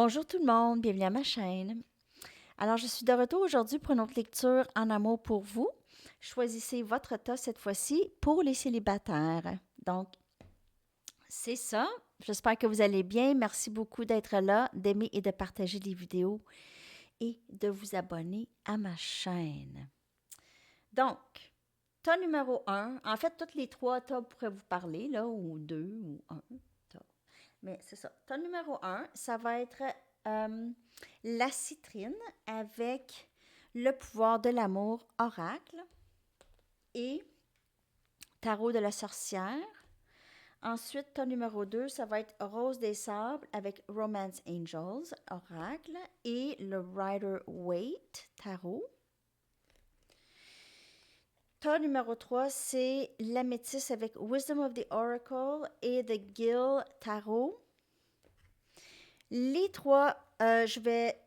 Bonjour tout le monde, bienvenue à ma chaîne. Alors, je suis de retour aujourd'hui pour une autre lecture en amour pour vous. Choisissez votre tas cette fois-ci pour les célibataires. Donc, c'est ça. J'espère que vous allez bien. Merci beaucoup d'être là, d'aimer et de partager les vidéos et de vous abonner à ma chaîne. Donc, tas numéro 1. En fait, toutes les trois tas pourraient vous parler, là, ou deux, ou un tas. Mais c'est ça. Tas numéro 1, ça va être la citrine avec le pouvoir de l'amour oracle et tarot de la sorcière. Ensuite, tas numéro 2, ça va être Rose des sables avec Romance Angels, oracle, et le Rider-Waite, tarot. Tas numéro 3, c'est l'améthyste avec Wisdom of the Oracle et The Gill Tarot. Les trois, je vais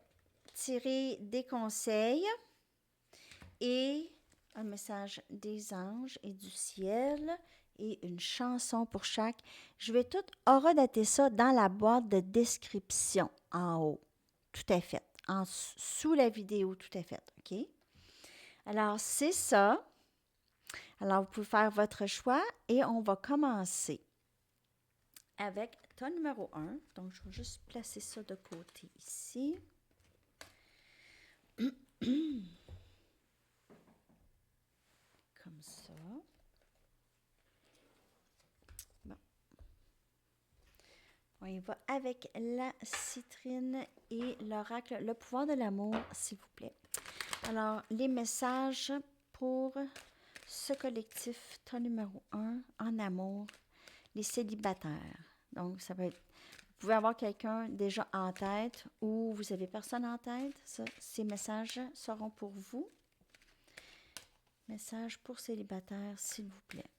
tirer des conseils et un message des anges et du ciel et une chanson pour chaque. Je vais tout horodater ça dans la boîte de description en haut. Tout est fait. Sous la vidéo, tout est fait. OK? Alors, c'est ça. Alors, vous pouvez faire votre choix et on va commencer avec ton numéro 1. Donc, je vais juste placer ça de côté ici. Comme ça. Bon. On y va avec la citrine et l'oracle, le pouvoir de l'amour, s'il vous plaît. Alors, les messages pour ce collectif, ton numéro 1, en amour, les célibataires. Donc, ça va être, vous pouvez avoir quelqu'un déjà en tête ou vous avez personne en tête. Ça, ces messages seront pour vous. Message pour célibataires, s'il vous plaît.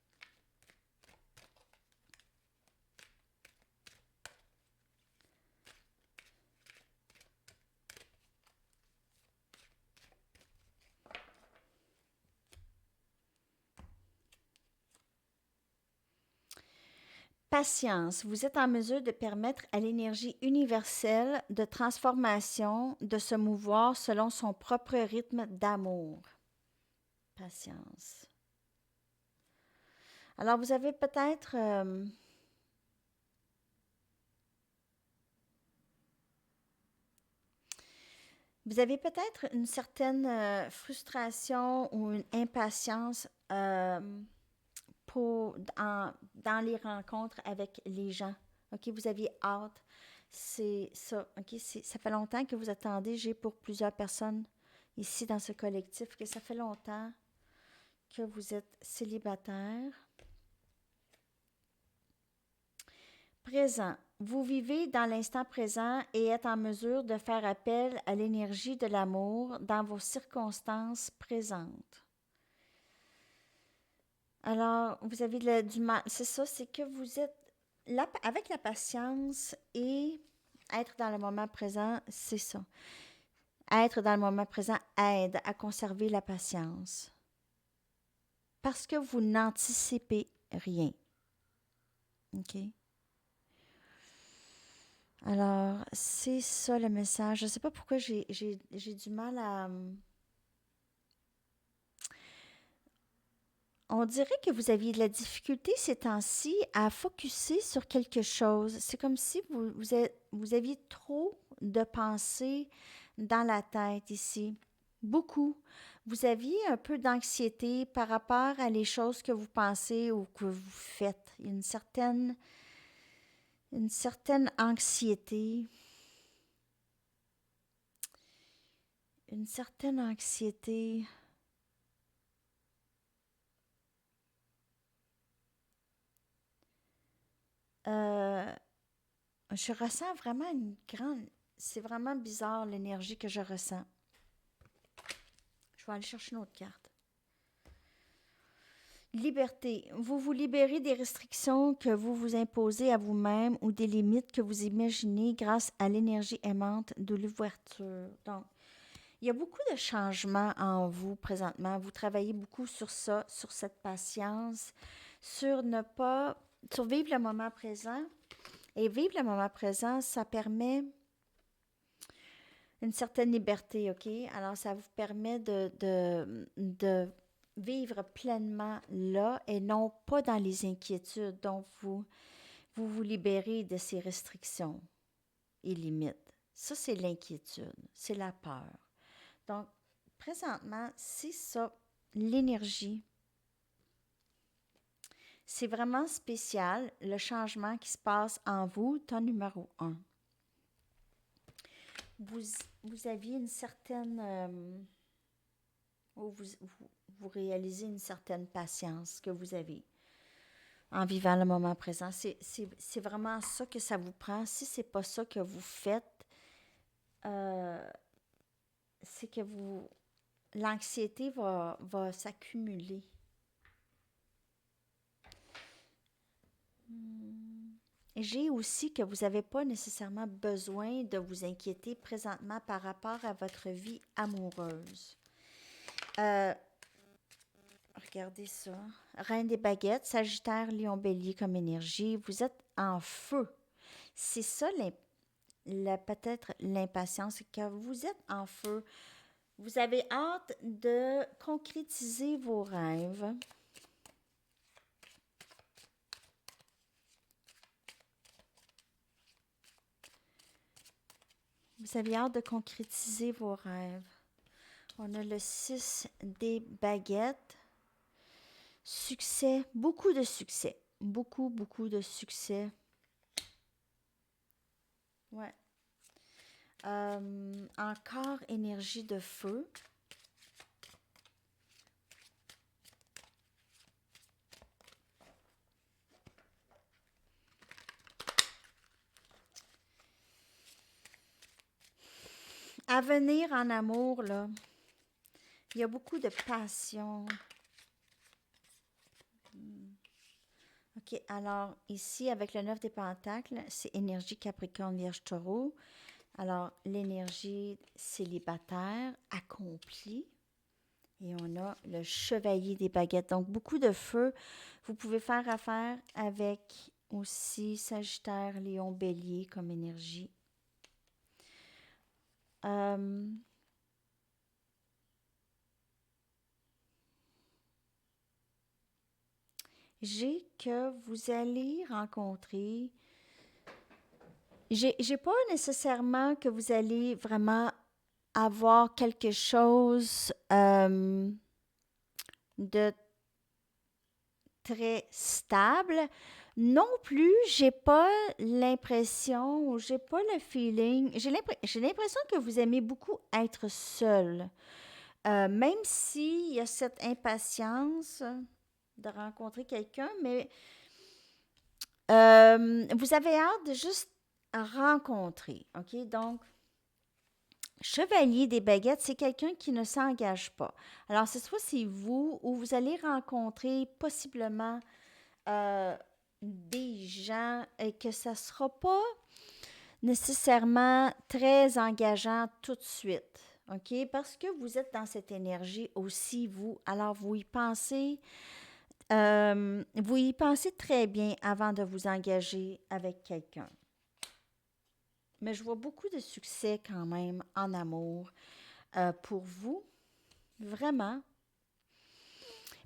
Patience, vous êtes en mesure de permettre à l'énergie universelle de transformation de se mouvoir selon son propre rythme d'amour. Patience. Alors, vous avez peut-être une certaine frustration ou une impatience dans les rencontres avec les gens. OK, vous aviez hâte. C'est ça. OK, ça fait longtemps que vous attendez. J'ai pour plusieurs personnes ici dans ce collectif que ça fait longtemps que vous êtes célibataire. Présent. Vous vivez dans l'instant présent et êtes en mesure de faire appel à l'énergie de l'amour dans vos circonstances présentes. Alors, vous avez du mal. C'est ça, c'est que vous êtes avec la patience et être dans le moment présent, c'est ça. Être dans le moment présent aide à conserver la patience. Parce que vous n'anticipez rien. OK? Alors, c'est ça le message. Je ne sais pas pourquoi j'ai du mal à... On dirait que vous aviez de la difficulté ces temps-ci à focusser sur quelque chose. C'est comme si vous aviez trop de pensées dans la tête ici. Beaucoup. Vous aviez un peu d'anxiété par rapport à les choses que vous pensez ou que vous faites. Il y a une certaine anxiété. Une certaine anxiété. Je ressens vraiment une grande... C'est vraiment bizarre l'énergie que je ressens. Je vais aller chercher une autre carte. Liberté. Vous vous libérez des restrictions que vous vous imposez à vous-même ou des limites que vous imaginez grâce à l'énergie aimante de l'ouverture. Donc, il y a beaucoup de changements en vous présentement. Vous travaillez beaucoup sur ça, sur cette patience, sur vivre le moment présent. Et vivre le moment présent, ça permet une certaine liberté, OK? Alors, ça vous permet de vivre pleinement là et non pas dans les inquiétudes. Donc, vous libérez de ces restrictions et limites. Ça, c'est l'inquiétude, c'est la peur. Donc, présentement, c'est ça, l'énergie. C'est vraiment spécial, le changement qui se passe en vous, ton numéro un. Vous, vous aviez une certaine... vous réalisez une certaine patience que vous avez en vivant le moment présent. C'est vraiment ça que ça vous prend. Si c'est pas ça que vous faites, c'est que l'anxiété va s'accumuler. J'ai aussi que vous n'avez pas nécessairement besoin de vous inquiéter présentement par rapport à votre vie amoureuse. Regardez ça. Reine des baguettes, Sagittaire, Lion, Bélier comme énergie. Vous êtes en feu. C'est ça peut-être l'impatience, c'est que vous êtes en feu. Vous avez hâte de concrétiser vos rêves. Vous avez hâte de concrétiser vos rêves. On a le 6 des baguettes. Succès, beaucoup de succès. Beaucoup, beaucoup de succès. Ouais. Encore énergie de feu. À venir en amour, là, il y a beaucoup de passion. OK, alors ici, avec le 9 des pentacles, c'est énergie Capricorne, Vierge, Taureau. Alors, l'énergie célibataire accomplie. Et on a le chevalier des baguettes. Donc, beaucoup de feu. Vous pouvez faire affaire avec aussi Sagittaire, Lion, Bélier comme énergie. J'ai que vous allez rencontrer... J'ai pas nécessairement que vous allez vraiment avoir quelque chose de très stable. Non plus, j'ai pas l'impression ou j'ai pas le feeling. J'ai l'impression que vous aimez beaucoup être seul. Même s'il y a cette impatience de rencontrer quelqu'un, mais vous avez hâte de juste rencontrer. OK? Donc, chevalier des baguettes, c'est quelqu'un qui ne s'engage pas. Alors, c'est vous ou vous allez rencontrer possiblement des gens et que ça ne sera pas nécessairement très engageant tout de suite. OK? Parce que vous êtes dans cette énergie aussi, vous. Alors, vous y pensez très bien avant de vous engager avec quelqu'un. Mais je vois beaucoup de succès quand même en amour pour vous. Vraiment.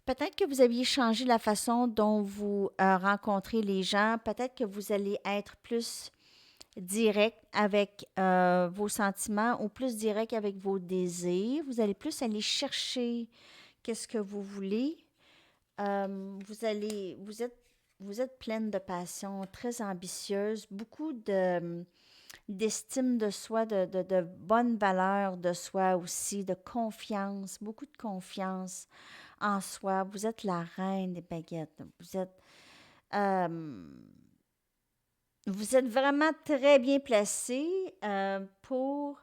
Peut-être que vous aviez changé la façon dont vous rencontrez les gens. Peut-être que vous allez être plus direct avec vos sentiments ou plus direct avec vos désirs. Vous allez plus aller chercher qu'est-ce que vous voulez. Vous êtes pleine de passion, très ambitieuse, beaucoup d'estime de soi, de bonnes valeurs de soi aussi, de confiance, beaucoup de confiance en soi. Vous êtes la reine des baguettes. Vous êtes vraiment très bien placé pour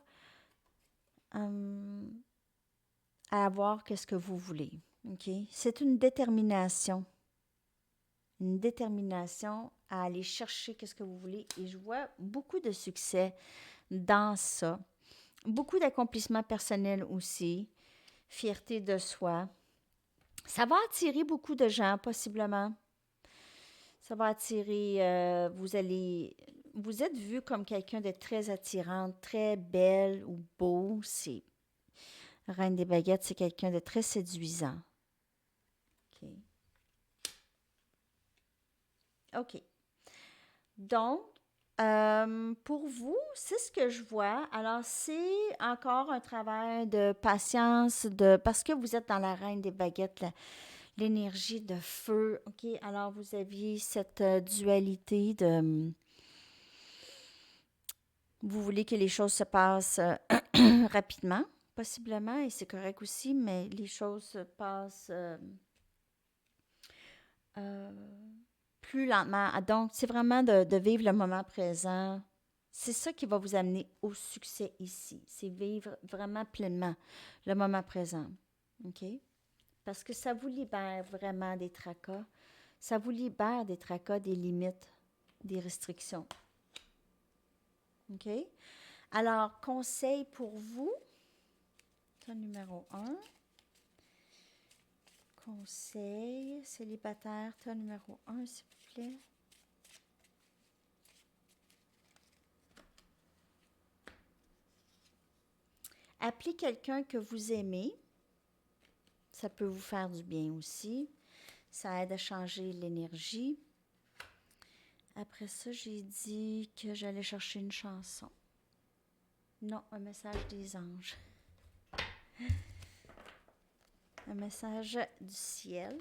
avoir ce que vous voulez. OK? C'est une détermination à aller chercher ce que vous voulez. Et je vois beaucoup de succès dans ça. Beaucoup d'accomplissements personnels aussi. Fierté de soi. Ça va attirer beaucoup de gens, possiblement. Ça va attirer... vous allez vous êtes vu comme quelqu'un de très attirant, très belle ou beau. C'est Reine des baguettes, c'est quelqu'un de très séduisant. OK. OK. Donc, pour vous, c'est ce que je vois. Alors, c'est encore un travail de patience, parce que vous êtes dans la reine des baguettes, l'énergie de feu. OK? Alors, vous aviez cette dualité de... Vous voulez que les choses se passent rapidement, possiblement, et c'est correct aussi, mais les choses se passent euh, plus lentement. Donc, c'est vraiment de vivre le moment présent. C'est ça qui va vous amener au succès ici. C'est vivre vraiment pleinement le moment présent. OK? Parce que ça vous libère vraiment des tracas. Ça vous libère des tracas, des limites, des restrictions. OK? Alors, conseil pour vous, ton numéro 1. Conseil célibataire, ton numéro 1, s'il vous plaît. Appelez quelqu'un que vous aimez. Ça peut vous faire du bien aussi. Ça aide à changer l'énergie. Après ça, j'ai dit que j'allais chercher une chanson. Non, un message des anges. Un message du ciel,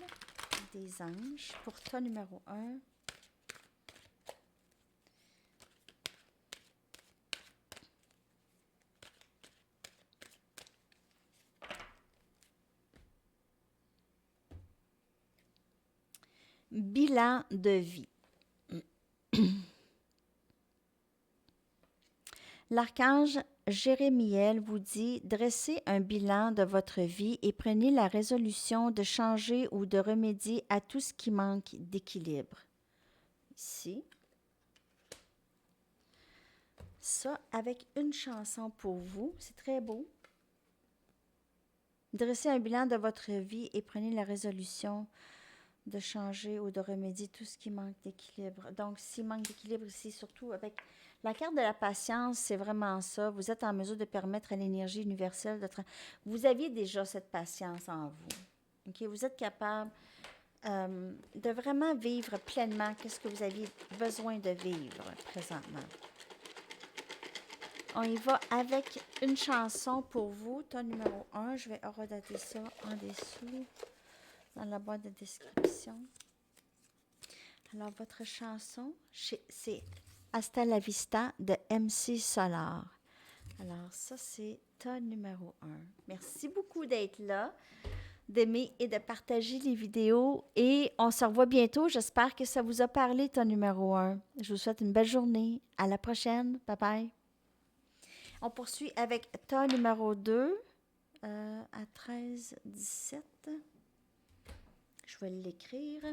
des anges, pour toi numéro 1. Bilan de vie. L'archange Jérémiel vous dit: dressez un bilan de votre vie et prenez la résolution de changer ou de remédier à tout ce qui manque d'équilibre. Ici. Ça, avec une chanson pour vous, c'est très beau. Dressez un bilan de votre vie et prenez la résolution de changer ou de remédier tout ce qui manque d'équilibre. Donc, s'il manque d'équilibre ici, surtout avec la carte de la patience, c'est vraiment ça. Vous êtes en mesure de permettre à l'énergie universelle de... Vous aviez déjà cette patience en vous. OK? Vous êtes capable de vraiment vivre pleinement qu'est-ce que vous aviez besoin de vivre présentement. On y va avec une chanson pour vous, ton numéro 1. Je vais redater ça en dessous, dans la boîte de description. Alors, votre chanson, c'est Hasta la Vista de MC Solar. Alors, ça, c'est ton numéro 1. Merci beaucoup d'être là, d'aimer et de partager les vidéos. Et on se revoit bientôt. J'espère que ça vous a parlé, ton numéro 1. Je vous souhaite une belle journée. À la prochaine. Bye bye. On poursuit avec ton numéro 2 à 13-17. Je vais l'écrire. Je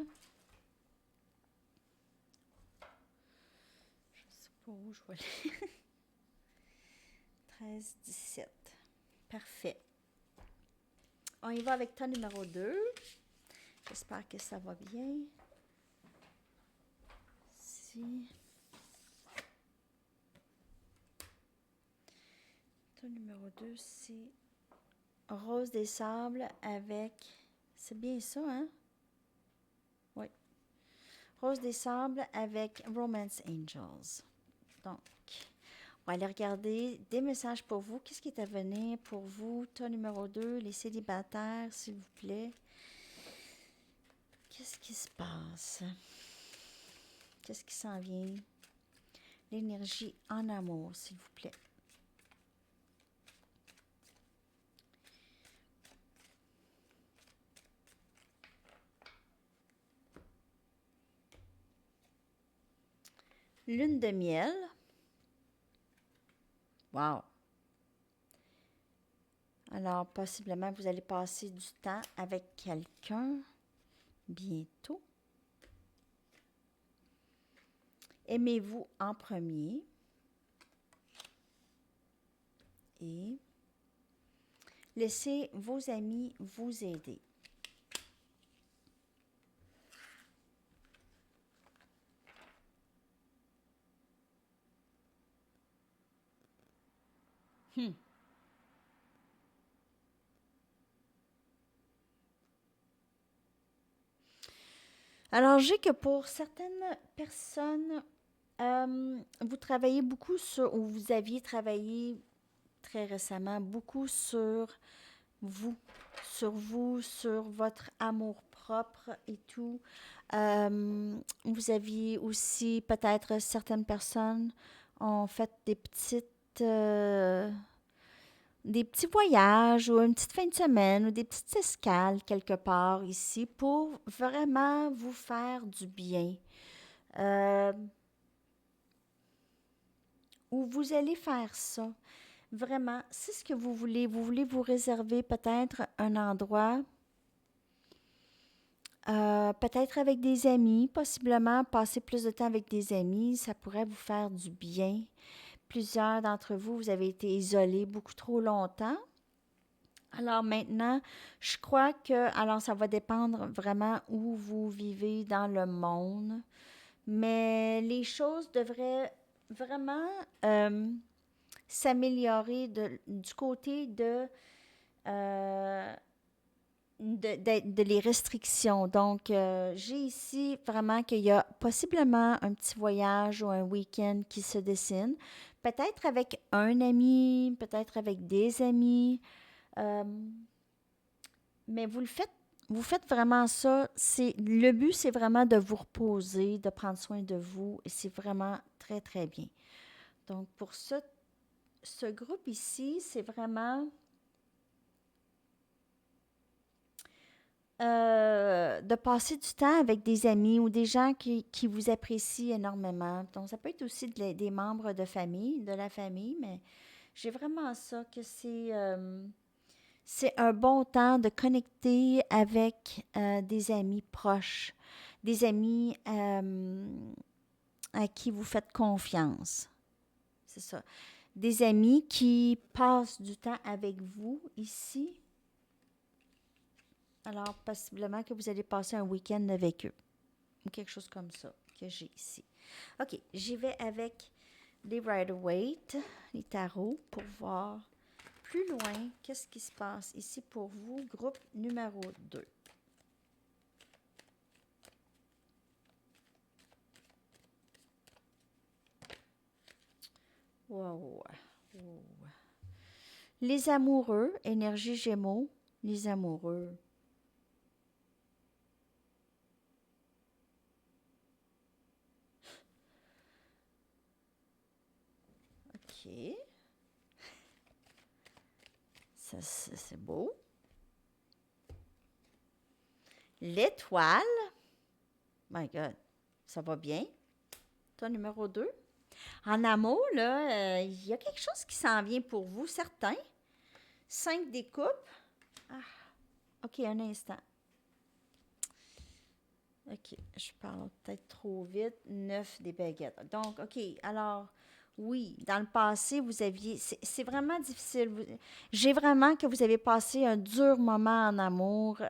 ne sais pas où je vais l'écrire. 13-17. Parfait. On y va avec ton numéro 2. J'espère que ça va bien. Ici. Ton numéro 2, c'est Rose des Sables avec... C'est bien ça, hein? Oui. Rose des Sables avec Romance Angels. Donc, on va aller regarder des messages pour vous. Qu'est-ce qui est à venir pour vous? Ton numéro 2, les célibataires, s'il vous plaît. Qu'est-ce qui se passe? Qu'est-ce qui s'en vient? L'énergie en amour, s'il vous plaît. Lune de miel. Wow! Alors, possiblement, vous allez passer du temps avec quelqu'un bientôt. Aimez-vous en premier. Et laissez vos amis vous aider. Hmm. Alors, j'ai que pour certaines personnes, vous travaillez beaucoup sur, ou vous aviez travaillé très récemment, beaucoup vous, sur votre amour propre et tout. Vous aviez aussi, peut-être certaines personnes ont fait des petits voyages ou une petite fin de semaine ou des petites escales quelque part ici pour vraiment vous faire du bien. Euh, où vous allez faire ça. Vraiment, c'est ce que vous voulez. Vous voulez vous réserver peut-être un endroit, peut-être avec des amis, possiblement passer plus de temps avec des amis, ça pourrait vous faire du bien. Plusieurs d'entre vous, vous avez été isolés beaucoup trop longtemps. Alors maintenant, je crois que, alors ça va dépendre vraiment où vous vivez dans le monde, mais les choses devraient vraiment euh, s'améliorer du côté euh, de les restrictions. Donc, j'ai ici vraiment qu'il y a possiblement un petit voyage ou un week-end qui se dessine. Peut-être avec un ami, peut-être avec des amis. euh, mais vous faites vraiment ça. Le but, c'est vraiment de vous reposer, de prendre soin de vous. Et c'est vraiment très, très bien. Donc, pour ce groupe ici, c'est vraiment de passer du temps avec des amis ou des gens qui vous apprécient énormément. Donc, ça peut être aussi des membres de famille, de la famille, mais j'ai vraiment ça que c'est un bon temps de connecter avec des amis proches, des amis à qui vous faites confiance. C'est ça. Des amis qui passent du temps avec vous ici. Alors, possiblement que vous allez passer un week-end avec eux. Ou quelque chose comme ça que j'ai ici. OK, j'y vais avec les Rider-Waite, les tarots, pour voir plus loin qu'est-ce qui se passe ici pour vous, groupe numéro 2. Wow. Wow. Les amoureux, énergie Gémeaux, les amoureux. OK, ça c'est beau. L'étoile, my God, ça va bien. Toi, numéro 2. En amour, là, il y a quelque chose qui s'en vient pour vous, certain. 5 des coupes. Ah, OK, un instant. OK, je parle peut-être trop vite. 9 des baguettes. Donc, OK, alors, oui, dans le passé, vous aviez... C'est vraiment difficile. J'ai vraiment que vous avez passé un dur moment en amour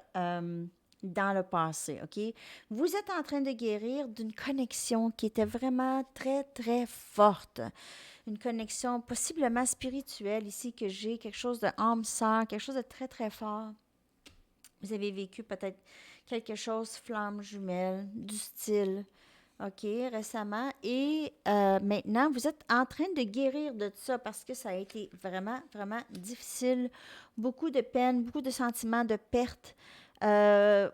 dans le passé, OK? Vous êtes en train de guérir d'une connexion qui était vraiment très, très forte. Une connexion possiblement spirituelle ici que j'ai, quelque chose de âme-sœur, quelque chose de très, très fort. Vous avez vécu peut-être quelque chose, flamme jumelle, du style, OK, récemment. Et maintenant, vous êtes en train de guérir de ça parce que ça a été vraiment, vraiment difficile. Beaucoup de peine, beaucoup de sentiments de perte. J'ai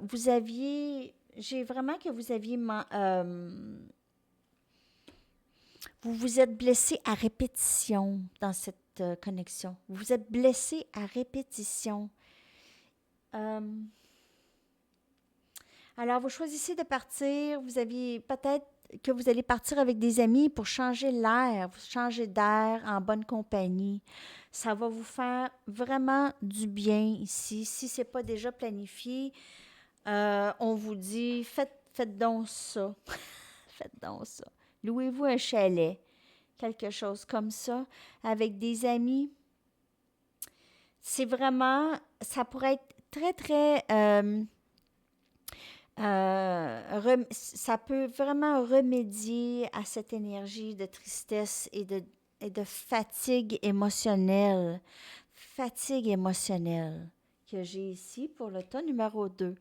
vraiment que vous aviez, vous vous êtes blessé à répétition dans cette connexion. Vous vous êtes blessé à répétition. Euh, Alors, vous choisissez de partir. Vous aviez peut-être que vous allez partir avec des amis pour changer l'air, changer d'air en bonne compagnie. Ça va vous faire vraiment du bien ici. Si ce n'est pas déjà planifié, on vous dit, faites donc ça. Faites donc ça. Louez-vous un chalet, quelque chose comme ça, avec des amis. C'est vraiment, ça pourrait être très, très ça peut vraiment remédier à cette énergie de tristesse et et de fatigue émotionnelle. Fatigue émotionnelle que j'ai ici pour le tas numéro 2.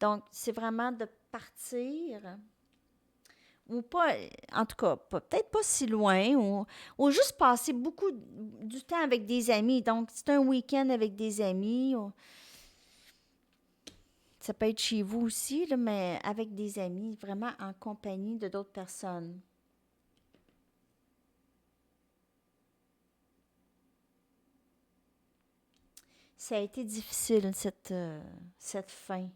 Donc, c'est vraiment de partir, ou pas, en tout cas, peut-être pas si loin, ou juste passer beaucoup du temps avec des amis. Donc, c'est un week-end avec des amis. Ça peut être chez vous aussi, là, mais avec des amis, vraiment en compagnie de d'autres personnes. Ça a été difficile, cette fin.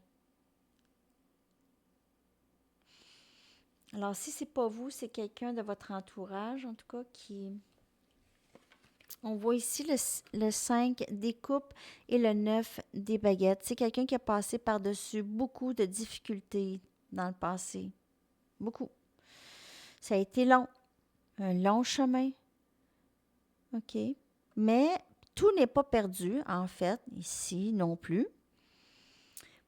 Alors, si c'est pas vous, c'est quelqu'un de votre entourage, en tout cas, qui... On voit ici le 5 des coupes et le 9 des baguettes. C'est quelqu'un qui a passé par-dessus beaucoup de difficultés dans le passé. Beaucoup. Ça a été long. Un long chemin. OK. Mais tout n'est pas perdu, en fait, ici non plus.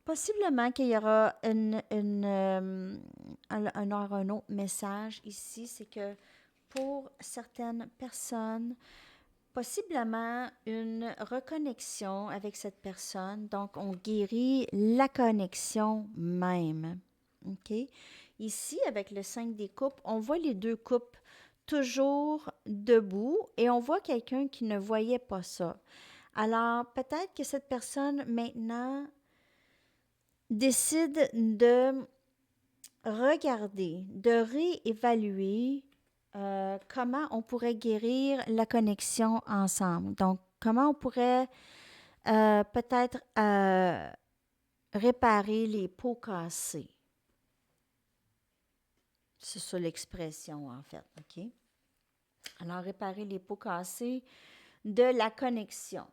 Possiblement qu'il y aura un autre message ici, c'est que pour certaines personnes, possiblement une reconnexion avec cette personne. Donc, on guérit la connexion même. OK? Ici, avec le 5 des coupes, on voit les deux coupes toujours debout et on voit quelqu'un qui ne voyait pas ça. Alors, peut-être que cette personne, maintenant, décide de regarder, de réévaluer comment on pourrait guérir la connexion ensemble. Donc, comment on pourrait peut-être réparer les pots cassés. C'est ça l'expression, en fait, OK? Alors, réparer les pots cassés de la connexion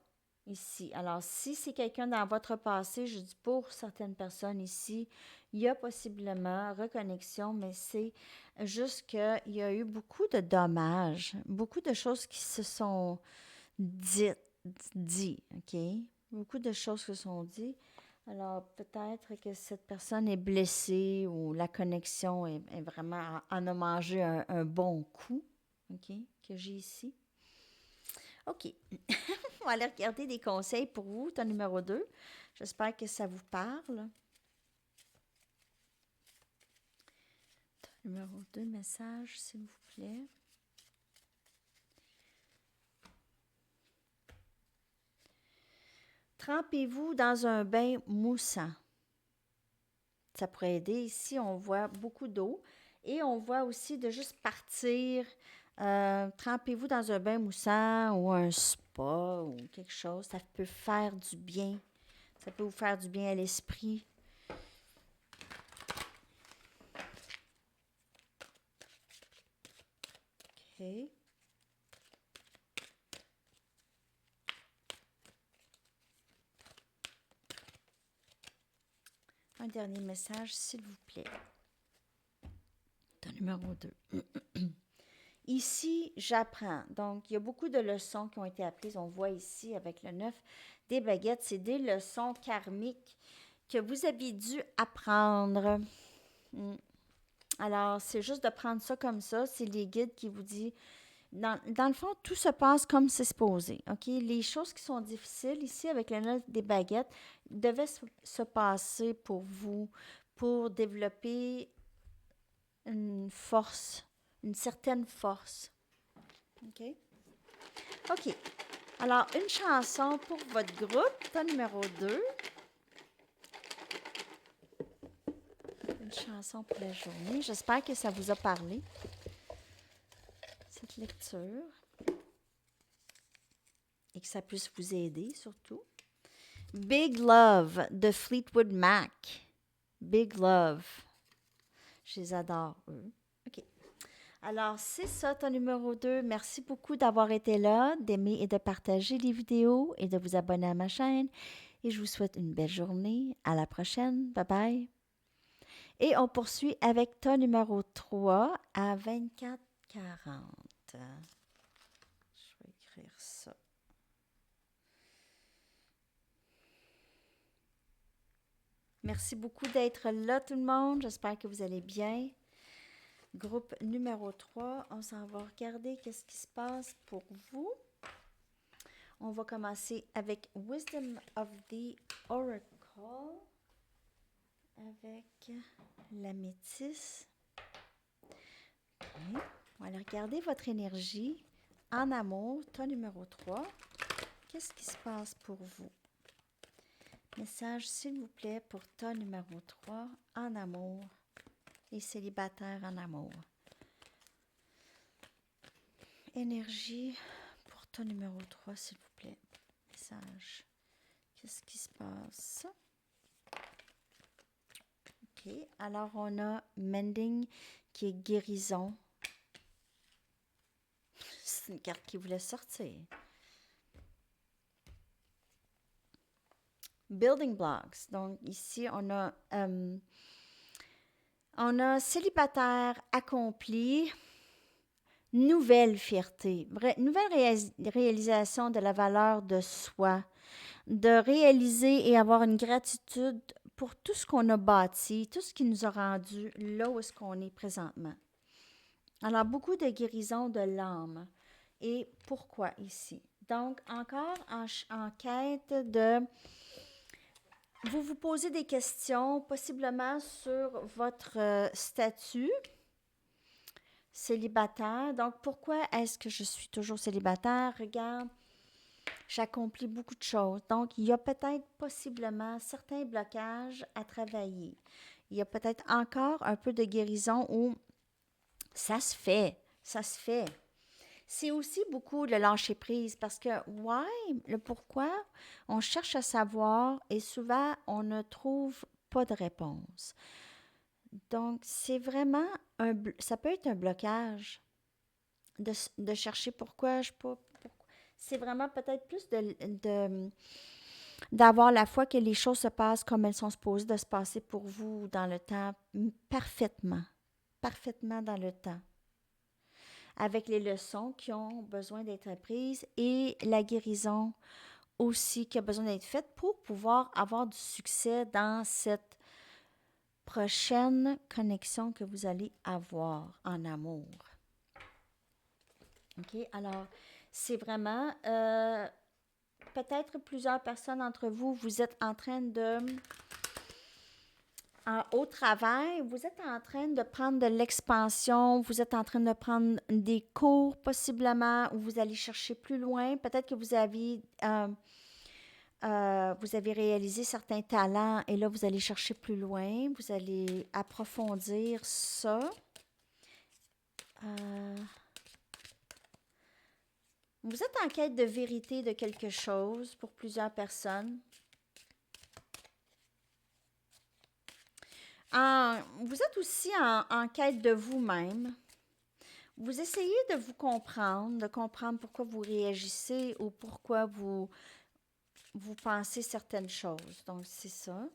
ici. Alors, si c'est quelqu'un dans votre passé, je dis pour certaines personnes ici, il y a possiblement reconnexion, mais c'est juste qu'il y a eu beaucoup de dommages, beaucoup de choses qui se sont dites, OK? Beaucoup de choses se sont dites. Alors, peut-être que cette personne est blessée ou la connexion est vraiment, en a mangé un bon coup, OK, que j'ai ici. OK. On va aller regarder des conseils pour vous, ton numéro 2. J'espère que ça vous parle. Ton numéro 2, message, s'il vous plaît. Trempez-vous dans un bain moussant. Ça pourrait aider. Ici, on voit beaucoup d'eau. Et on voit aussi de juste partir. Trempez-vous dans un bain moussant ou un spa ou quelque chose. Ça peut faire du bien. Ça peut vous faire du bien à l'esprit. OK. Un dernier message, s'il vous plaît. Ton numéro 2. Ici, j'apprends. Donc, il y a beaucoup de leçons qui ont été apprises. On voit ici avec le 9 des baguettes, c'est des leçons karmiques que vous avez dû apprendre. Alors, c'est juste de prendre ça comme ça. C'est les guides qui vous disent, dans le fond, tout se passe comme c'est supposé. OK? Les choses qui sont difficiles ici avec le 9 des baguettes devaient se passer pour vous, pour développer une force, une certaine force. OK? OK. Alors, une chanson pour votre groupe, ton numéro 2. Une chanson pour la journée. J'espère que ça vous a parlé, cette lecture. Et que ça puisse vous aider, surtout. Big Love de Fleetwood Mac. Big Love. Je les adore, eux. OK. Alors, c'est ça, ton numéro 2. Merci beaucoup d'avoir été là, d'aimer et de partager les vidéos et de vous abonner à ma chaîne. Et je vous souhaite une belle journée. À la prochaine. Bye bye. Et on poursuit avec ton numéro 3 à 24,40. Je vais écrire ça. Merci beaucoup d'être là, tout le monde. J'espère que vous allez bien. Groupe numéro 3, on s'en va regarder qu'est-ce qui se passe pour vous. On va commencer avec Wisdom of the Oracle avec la métisse. Okay. On va aller regarder votre énergie en amour, tas numéro 3. Qu'est-ce qui se passe pour vous? Message, s'il vous plaît, pour tas numéro 3 en amour. Les célibataires en amour. Énergie pour ton numéro 3, s'il vous plaît. Message. Qu'est-ce qui se passe? OK. Alors, on a Mending qui est guérison. C'est une carte qui voulait sortir. Building blocks. Donc, ici, on a célibataire accompli. Nouvelle fierté, nouvelle réalisation de la valeur de soi, de réaliser et avoir une gratitude pour tout ce qu'on a bâti, tout ce qui nous a rendu là où est-ce qu'on est présentement. Alors, beaucoup de guérison de l'âme. Et pourquoi ici? Donc, encore en quête de... Vous vous posez des questions, possiblement sur votre statut célibataire. Donc, pourquoi est-ce que je suis toujours célibataire? Regarde, j'accomplis beaucoup de choses. Donc, il y a peut-être possiblement certains blocages à travailler. Il y a peut-être encore un peu de guérison où ça se fait. C'est aussi beaucoup le lâcher-prise parce que, le pourquoi, on cherche à savoir et souvent, on ne trouve pas de réponse. Donc, c'est vraiment ça peut être un blocage de chercher pourquoi je pas. C'est vraiment peut-être plus d'avoir la foi que les choses se passent comme elles sont supposées de se passer pour vous dans le temps, parfaitement dans le temps, avec les leçons qui ont besoin d'être prises et la guérison aussi qui a besoin d'être faite pour pouvoir avoir du succès dans cette prochaine connexion que vous allez avoir en amour. OK? Alors, c'est vraiment... peut-être plusieurs personnes d'entre vous, vous êtes en train de... au travail, vous êtes en train de prendre de l'expansion, vous êtes en train de prendre des cours possiblement, où vous allez chercher plus loin. Peut-être que vous avez réalisé certains talents et là, vous allez chercher plus loin. Vous allez approfondir ça. Vous êtes en quête de vérité de quelque chose pour plusieurs personnes. Vous êtes aussi en quête de vous-même. Vous essayez de vous comprendre, de comprendre pourquoi vous réagissez ou pourquoi vous pensez certaines choses. Donc, c'est ça.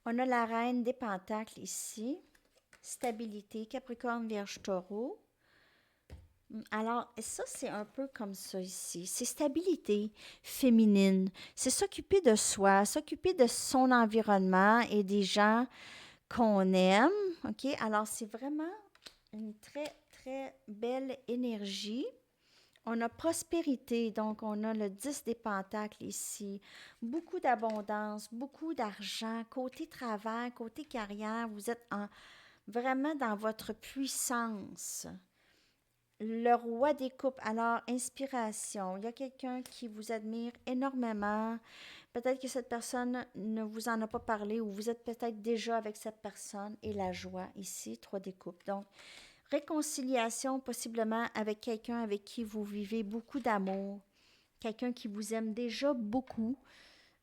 On a la reine des pentacles ici. Stabilité, Capricorne, Vierge, Taureau. Alors, ça, c'est un peu comme ça ici. C'est stabilité féminine. C'est s'occuper de soi, s'occuper de son environnement et des gens qu'on aime. OK? Alors, c'est vraiment une très, très belle énergie. On a prospérité, donc on a le 10 des pentacles ici. Beaucoup d'abondance, beaucoup d'argent. Côté travail, côté carrière, vous êtes vraiment dans votre puissance. Le roi des coupes, alors inspiration. Il y a quelqu'un qui vous admire énormément. Peut-être que cette personne ne vous en a pas parlé ou vous êtes peut-être déjà avec cette personne et la joie ici, 3 des coupes. Donc, réconciliation possiblement avec quelqu'un avec qui vous vivez beaucoup d'amour, quelqu'un qui vous aime déjà beaucoup.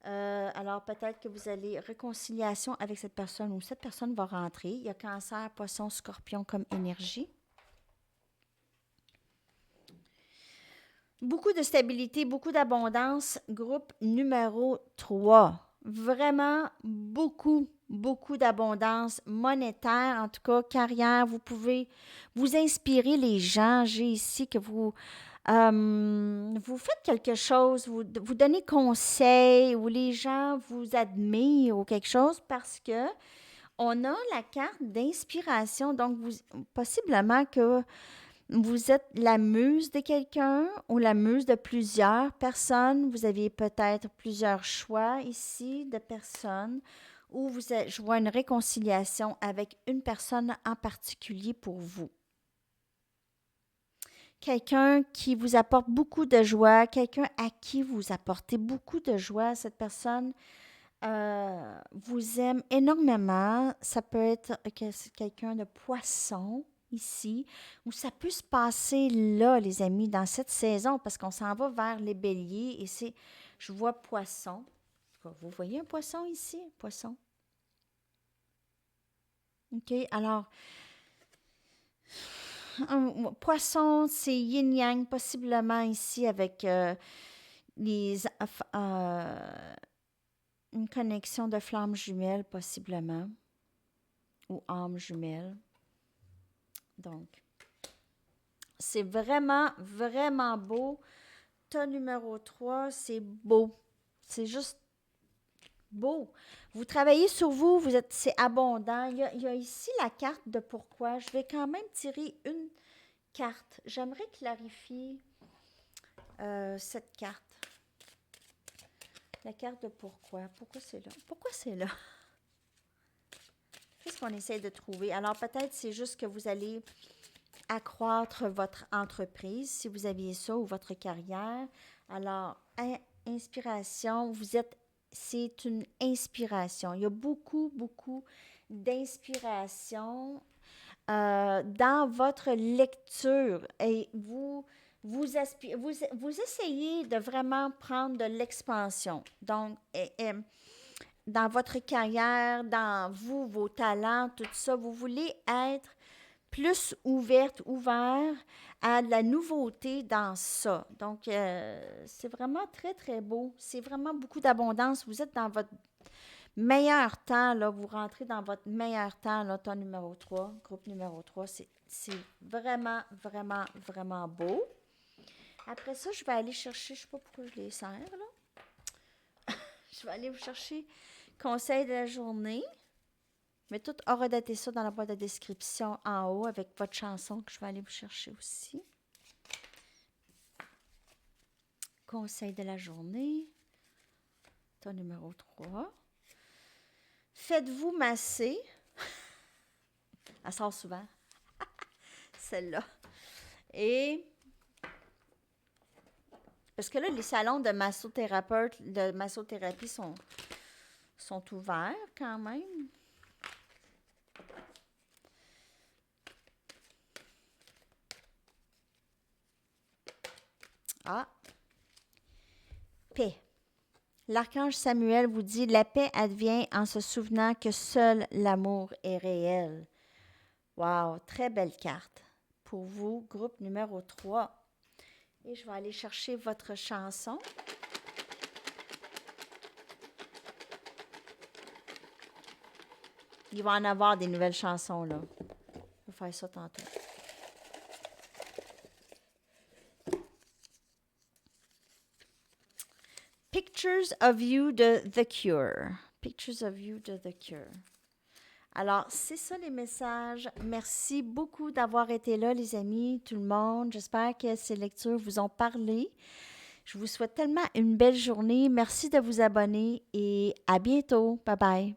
Alors peut-être que vous allez réconciliation avec cette personne ou cette personne va rentrer. Il y a Cancer, Poisson, Scorpion comme énergie. Beaucoup de stabilité, beaucoup d'abondance. Groupe numéro 3. Vraiment beaucoup d'abondance monétaire, en tout cas carrière. Vous pouvez vous inspirer les gens. J'ai ici que vous Vous faites quelque chose, vous donnez conseil ou les gens vous admirent ou quelque chose parce que on a la carte d'inspiration. Donc, possiblement que vous êtes la muse de quelqu'un ou la muse de plusieurs personnes. Vous aviez peut-être plusieurs choix ici de personnes ou je vois une réconciliation avec une personne en particulier pour vous. Quelqu'un qui vous apporte beaucoup de joie, quelqu'un à qui vous apportez beaucoup de joie. Cette personne vous aime énormément. Ça peut être quelqu'un de poisson ici, ou ça peut se passer là, les amis, dans cette saison, parce qu'on s'en va vers les béliers et je vois poisson. Vous voyez un poisson ici? Un poisson. OK, alors, un poisson, c'est yin-yang, possiblement ici avec les, une connexion de flammes jumelles, possiblement, ou âmes jumelles. Donc, c'est vraiment, vraiment beau. Tas numéro 3, c'est beau. C'est juste beau. Vous travaillez sur vous, c'est abondant. Il y a ici la carte de pourquoi. Je vais quand même tirer une carte. J'aimerais clarifier cette carte. La carte de pourquoi. Pourquoi c'est là? Pourquoi c'est là? Qu'est-ce qu'on essaie de trouver? Alors, peut-être c'est juste que vous allez accroître votre entreprise, si vous aviez ça, ou votre carrière. Alors, inspiration, c'est une inspiration. Il y a beaucoup, beaucoup d'inspiration dans votre lecture et vous essayez de vraiment prendre de l'expansion. Donc, dans votre carrière, dans vous, vos talents, tout ça, vous voulez être plus ouvert à de la nouveauté dans ça. Donc, c'est vraiment très, très beau. C'est vraiment beaucoup d'abondance. Vous êtes dans votre meilleur temps, là. Vous rentrez dans votre meilleur temps, là, temps numéro 3, groupe numéro 3. C'est vraiment, vraiment, vraiment beau. Après ça, je vais aller chercher, je ne sais pas pourquoi je les sers, là. Je vais aller vous chercher conseil de la journée. Mais tout aura daté ça dans la boîte de description en haut avec votre chanson que je vais aller vous chercher aussi. Conseil de la journée. Ton numéro 3. Faites-vous masser. Elle sort souvent. Celle-là. Et parce que là, les salons de massothérapie sont ouverts quand même. Ah. Paix. L'archange Samuel vous dit, la paix advient en se souvenant que seul l'amour est réel. Wow, très belle carte pour vous, groupe numéro 3. Et je vais aller chercher votre chanson. Il va en avoir des nouvelles chansons, là. Je vais faire ça tantôt. Pictures of You de The Cure. Pictures of You de The Cure. Alors, c'est ça les messages. Merci beaucoup d'avoir été là, les amis, tout le monde. J'espère que ces lectures vous ont parlé. Je vous souhaite tellement une belle journée. Merci de vous abonner et à bientôt. Bye bye.